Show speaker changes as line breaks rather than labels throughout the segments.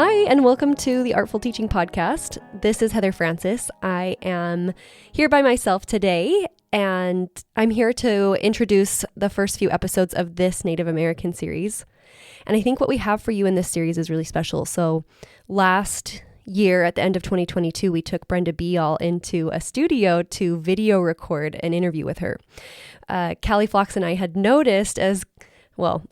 Hi, and welcome to the Artful Teaching Podcast. This is Heather Francis. I am here by myself today, and I'm here to introduce the first few episodes of this Native American series. And I think what we have for you in this series is really special. So last year, at the end of 2022, we took Brenda Beyal into a studio to video record an interview with her. Callie Flox and I had noticed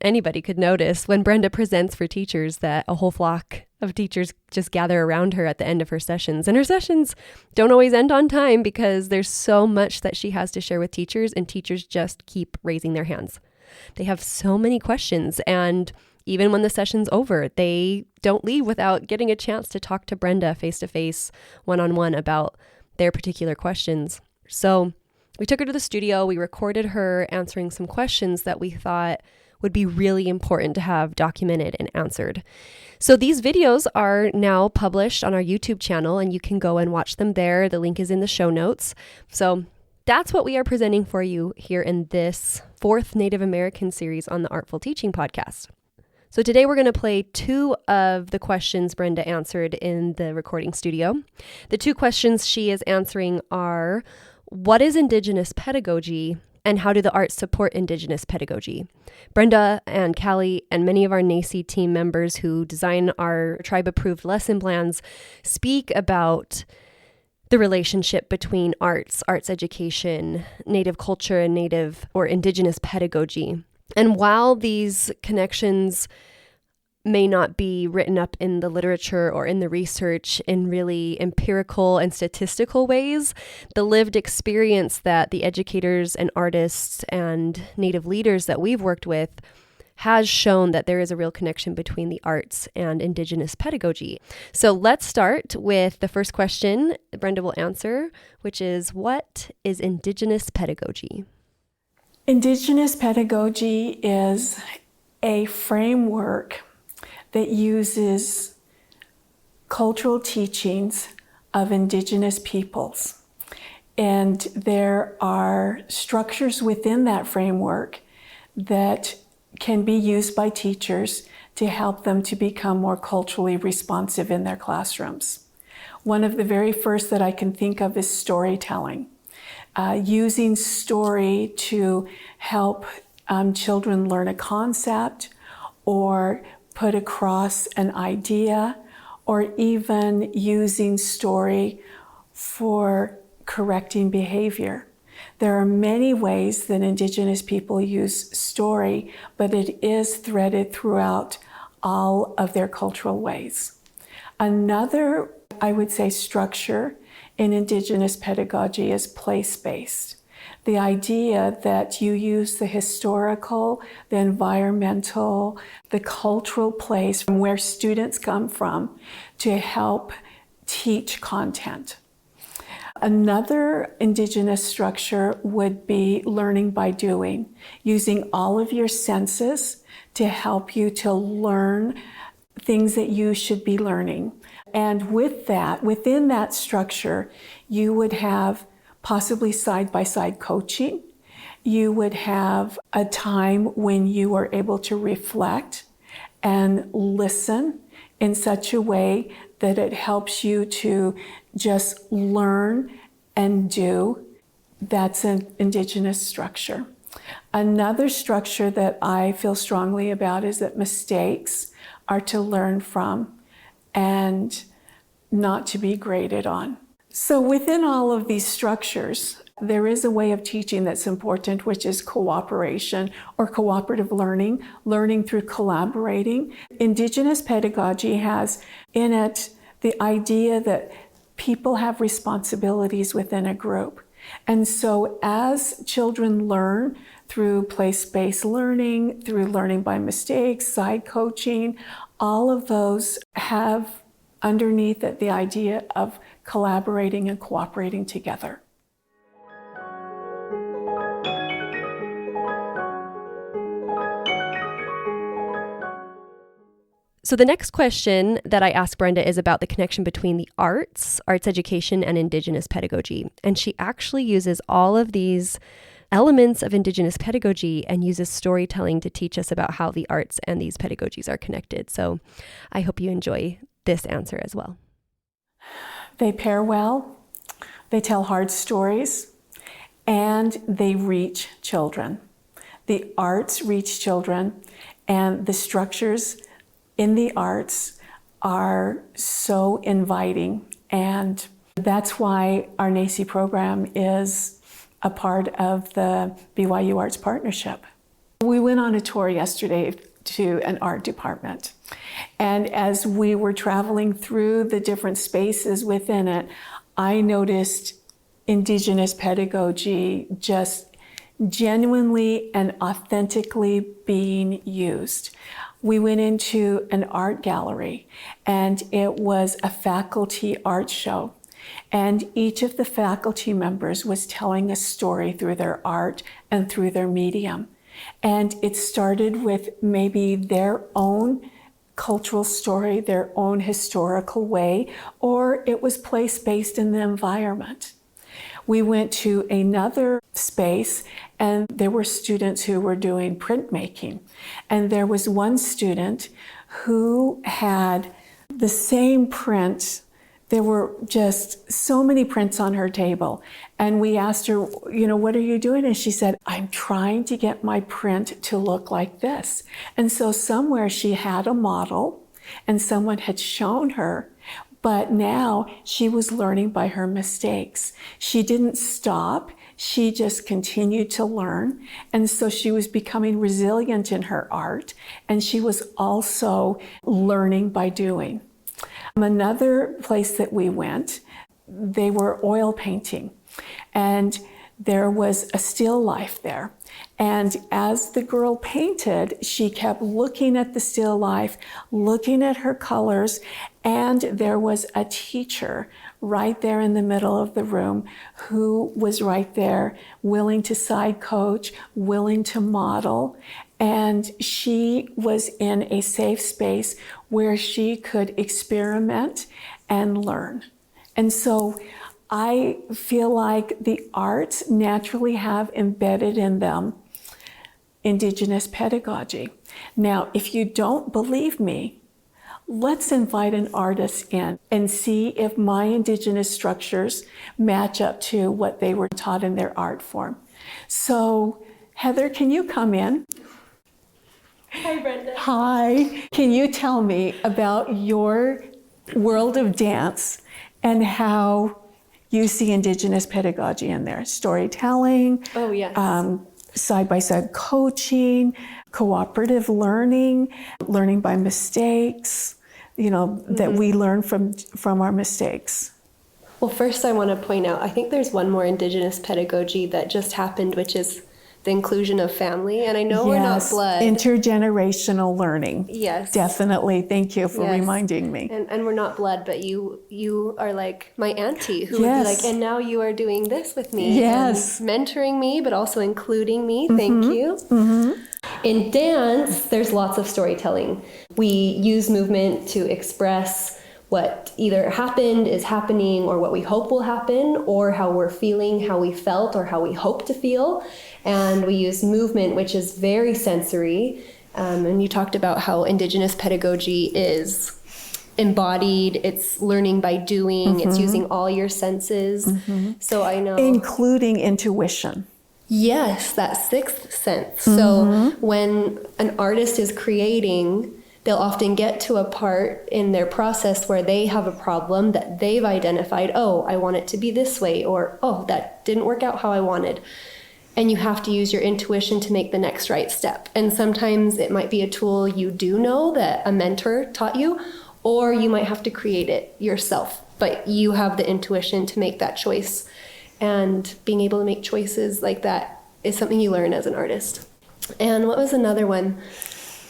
anybody could notice when Brenda presents for teachers that a whole flock of teachers just gather around her at the end of her sessions. And her sessions don't always end on time because there's so much that she has to share with teachers, and teachers just keep raising their hands. They have so many questions, and even when the session's over, they don't leave without getting a chance to talk to Brenda face-to-face, one-on-one about their particular questions. So we took her to the studio, we recorded her answering some questions that we thought would be really important to have documented and answered. So these videos are now published on our YouTube channel, and you can go and watch them there. The link is in the show notes. So that's what we are presenting for you here in this fourth Native American series on the Artful Teaching Podcast. So today we're going to play two of the questions Brenda answered in the recording studio. The two questions she is answering are, what is Indigenous pedagogy, and how do the arts support Indigenous pedagogy? Brenda and Callie and many of our NACCE team members who design our tribe-approved lesson plans speak about the relationship between arts education, Native culture, and Native or Indigenous pedagogy. And while these connections may not be written up in the literature or in the research in really empirical and statistical ways, the lived experience that the educators and artists and Native leaders that we've worked with has shown that there is a real connection between the arts and Indigenous pedagogy. So let's start with the first question Brenda will answer, which is, what is Indigenous pedagogy?
Indigenous pedagogy is a framework that uses cultural teachings of Indigenous peoples. And there are structures within that framework that can be used by teachers to help them to become more culturally responsive in their classrooms. One of the very first that I can think of is storytelling. Using story to help children learn a concept or put across an idea, or even using story for correcting behavior. There are many ways that Indigenous people use story, but it is threaded throughout all of their cultural ways. Another, I would say, structure in Indigenous pedagogy is place-based. The idea that you use the historical, the environmental, the cultural place from where students come from to help teach content. Another Indigenous structure would be learning by doing, using all of your senses to help you to learn things that you should be learning. And with that, within that structure, you would have possibly side-by-side coaching. You would have a time when you are able to reflect and listen in such a way that it helps you to just learn and do. That's an Indigenous structure. Another structure that I feel strongly about is that mistakes are to learn from and not to be graded on. So within all of these structures, there is a way of teaching that's important, which is cooperation or cooperative learning, learning through collaborating. Indigenous pedagogy has in it the idea that people have responsibilities within a group. And so as children learn through place-based learning, through learning by mistakes, side coaching, all of those have underneath it the idea of collaborating and cooperating together.
So the next question that I asked Brenda is about the connection between the arts education, and Indigenous pedagogy. And she actually uses all of these elements of Indigenous pedagogy and uses storytelling to teach us about how the arts and these pedagogies are connected. So I hope you enjoy this answer as well.
They pair well, they tell hard stories, and they reach children. The arts reach children, and the structures in the arts are so inviting. And that's why our NACCE program is a part of the BYU Arts Partnership. We went on a tour yesterday to an art department. And as we were traveling through the different spaces within it, I noticed Indigenous pedagogy just genuinely and authentically being used. We went into an art gallery, and it was a faculty art show. And each of the faculty members was telling a story through their art and through their medium. And it started with maybe their own cultural story, their own historical way, or it was place-based in the environment. We went to another space, and there were students who were doing printmaking. And there was one student who had the same print. There were just so many prints on her table. And we asked her, what are you doing? And she said, I'm trying to get my print to look like this. And so somewhere she had a model, and someone had shown her, but now she was learning by her mistakes. She didn't stop. She just continued to learn. And so she was becoming resilient in her art, and she was also learning by doing. Another place that we went, they were oil painting, and there was a still life there. And as the girl painted, she kept looking at the still life, looking at her colors, and there was a teacher right there in the middle of the room who was right there, willing to side coach, willing to model. And she was in a safe space where she could experiment and learn. And so I feel like the arts naturally have embedded in them Indigenous pedagogy. Now, if you don't believe me, let's invite an artist in and see if my Indigenous structures match up to what they were taught in their art form. So, Heather, can you come in?
Hi, Brenda.
Hi. Can you tell me about your world of dance and how you see Indigenous pedagogy in there? Storytelling.
Oh, yes.
Side-by-side coaching, cooperative learning, learning by mistakes, that we learn from our mistakes.
Well, first I want to point out, I think there's one more Indigenous pedagogy that just happened, which is the inclusion of family. And I know we're not blood.
Intergenerational learning.
Yes.
Definitely. Thank you for reminding me.
And we're not blood, but you are like my auntie who would be like, and now you are doing this with me.
Yes.
And mentoring me, but also including me. Thank you. Mm-hmm. In dance, there's lots of storytelling. We use movement to express what either happened, is happening, or what we hope will happen, or how we're feeling, how we felt, or how we hope to feel. And we use movement, which is very sensory. And you talked about how Indigenous pedagogy is embodied, it's learning by doing, it's using all your senses. So I know...
Including intuition.
Yes, that sixth sense. So when an artist is creating, they'll often get to a part in their process where they have a problem that they've identified. Oh, I want it to be this way, or oh, that didn't work out how I wanted. And you have to use your intuition to make the next right step. And sometimes it might be a tool you do know that a mentor taught you, or you might have to create it yourself. But you have the intuition to make that choice. And being able to make choices like that is something you learn as an artist. And what was another one?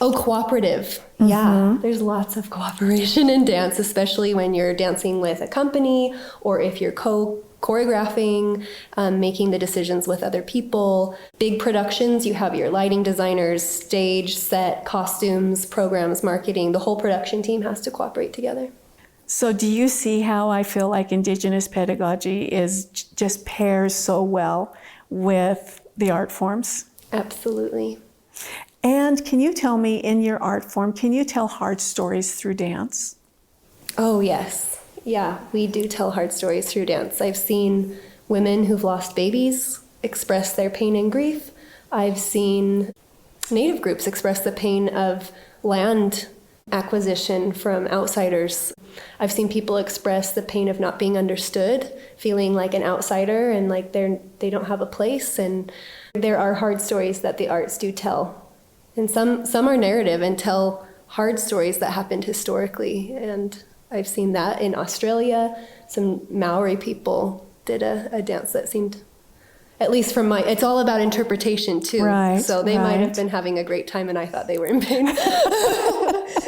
Oh, cooperative. Yeah, there's lots of cooperation in dance, especially when you're dancing with a company or if you're choreographing, making the decisions with other people. Big productions, you have your lighting designers, stage, set, costumes, programs, marketing. The whole production team has to cooperate together.
So do you see how I feel like Indigenous pedagogy is just pairs so well with the art forms?
Absolutely.
And can you tell me, in your art form, can you tell hard stories through dance?
Oh, yes. Yeah, we do tell hard stories through dance. I've seen women who've lost babies express their pain and grief. I've seen Native groups express the pain of land acquisition from outsiders. I've seen people express the pain of not being understood, feeling like an outsider and like they don't have a place. And there are hard stories that the arts do tell. And some are narrative and tell hard stories that happened historically. And I've seen that in Australia. Some Maori people did a dance that seemed, at least from it's all about interpretation too.
Right,
so they might have been having a great time and I thought they were in pain.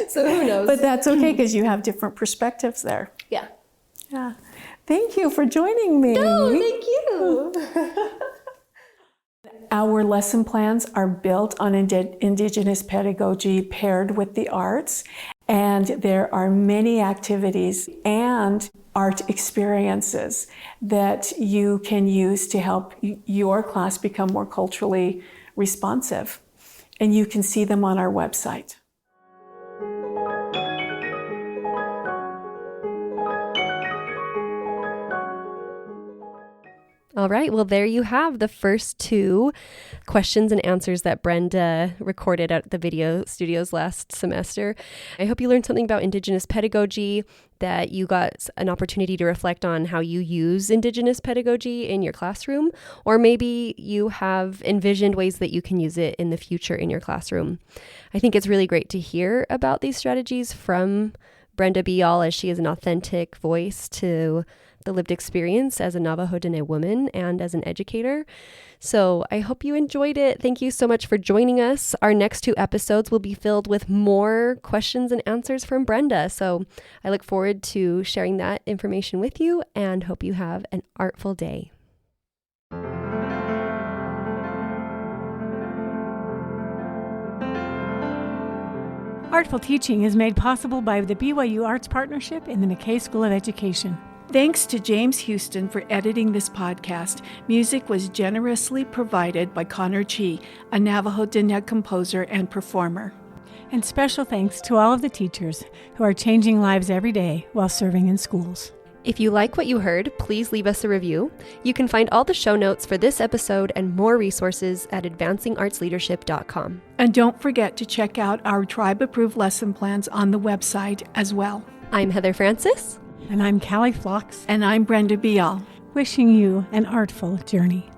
So who knows?
But that's okay because you have different perspectives there.
Yeah.
Yeah. Thank you for joining me.
No, thank you.
Our lesson plans are built on Indigenous pedagogy paired with the arts, and there are many activities and art experiences that you can use to help your class become more culturally responsive. And you can see them on our website.
All right, well, there you have the first 2 questions and answers that Brenda recorded at the video studios last semester. I hope you learned something about Indigenous pedagogy, that you got an opportunity to reflect on how you use Indigenous pedagogy in your classroom, or maybe you have envisioned ways that you can use it in the future in your classroom. I think it's really great to hear about these strategies from Brenda Beyal, as she is an authentic voice to the lived experience as a Navajo Dine woman and as an educator. So I hope you enjoyed it. Thank you so much for joining us. Our next 2 episodes will be filled with more questions and answers from Brenda. So I look forward to sharing that information with you and hope you have an artful day.
Artful Teaching is made possible by the BYU Arts Partnership in the McKay School of Education.
Thanks to James Houston for editing this podcast. Music was generously provided by Connor Chi, a Navajo Diné composer and performer.
And special thanks to all of the teachers who are changing lives every day while serving in schools.
If you like what you heard, please leave us a review. You can find all the show notes for this episode and more resources at advancingartsleadership.com.
And don't forget to check out our tribe-approved lesson plans on the website as well.
I'm Heather Francis.
And I'm Callie Phlox,
And I'm Brenda Beyal.
wishing you an artful journey.